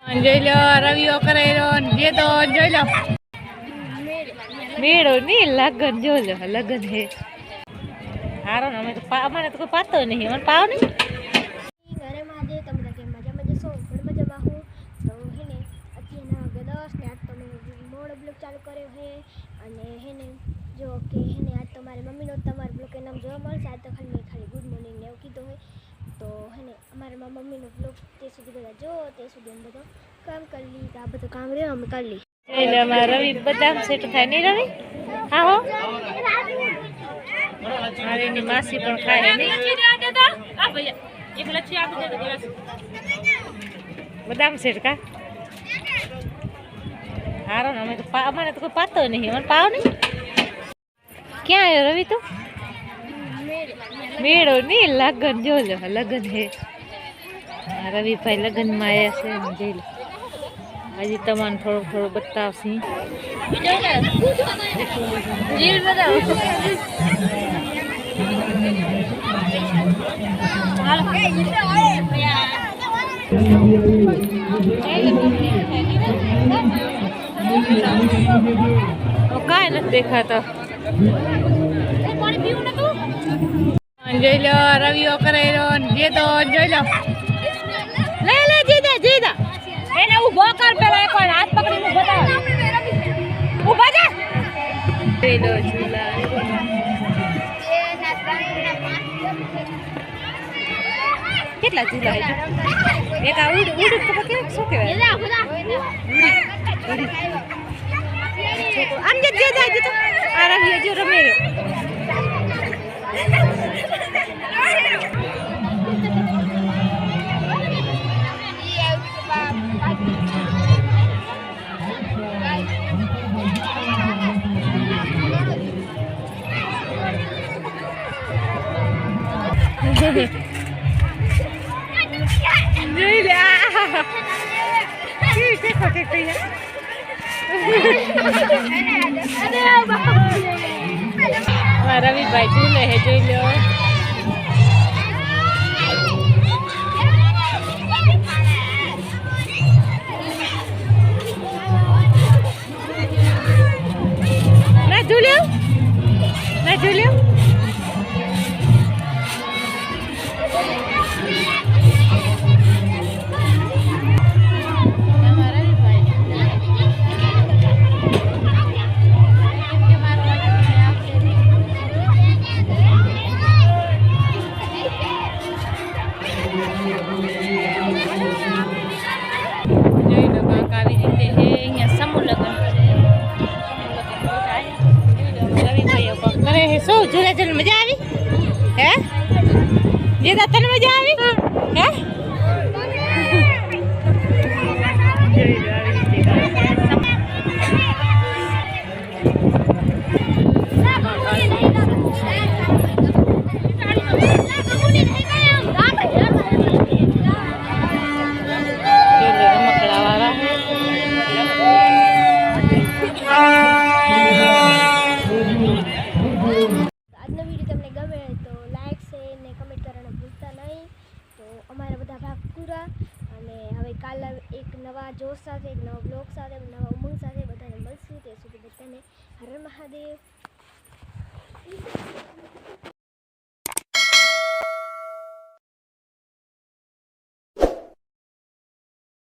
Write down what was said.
જોઈ લો રવિઓ કરાયો જે તો જોઈ લો મેળો ની લગન જો લો લગન હે હારો ને અમે તો અમારે તો કોઈ પાતો નહીં અમને પાવ નહીં ઘરે માં જે તમને કે મજા જશો પણ મજામાં હું તો હેને અત્યારના વાગે 10 ને આજ તો મેં મોડ બ્લોગ ચાલુ કર્યો હે અને હેને જો કે હેને આજ તો મારી મમ્મીનો તમારા બ્લોગ એ નામ જોવા મળશે આજ તો ખાલી ગુડ મોર્નિંગ ને એવું કીધું હોય તો હેને અમારા મમ્મીનો બ્લોગ તે સુધી બધા જો તે સુધી અમે બધું કામ કરી લી આ બધું કામ રહ્યું અમે કરી લી એટલે અમારા રવિ બદામ સેટ થાય નહીં રવિ હા હો મારી માસી પણ ખાય બદામ સેટ કા હારો ને અમે તો અમારે તો કોઈ પાતો નહીં અમને પાવ નહીં ક્યાં આવ્યો રવિ તું મેળો નહીં લગન જો લો લગન હે રવિભાઈ લગનમાં આવ્યા છે જોઈ લો હજી તમને થોડું બતાવશી કાંઈ નથી દેખાતો જોઈ લો રવિઓ કરાયો જે તો જોઈ લો લે લે જીદા એને ઉભો કર પેલા એક વાર હાથ પકડીને બતાવ ઉભા જા જોઈ લો ઝૂલા કેટલા ઝૂલા હે એક આ ઉડ તો કેવું શું કહેવાય આમ જે જાય તો આ રવિઓ જો રમે રવિભાઈ ઝૂલે હે જોઈ લો ના ઝૂલ્યો શું ઝૂલા ઝૂલ મજા આવી હે જે તને મજા આવી હે અમારા બધા ભાગ પૂરા અને હવે કાલ એક નવા જોશ સાથે એક નવા બ્લોગ સાથે નવા ઉમંગ સાથે બધાને મળશું તે સુધી બધાને હર મહાદેવ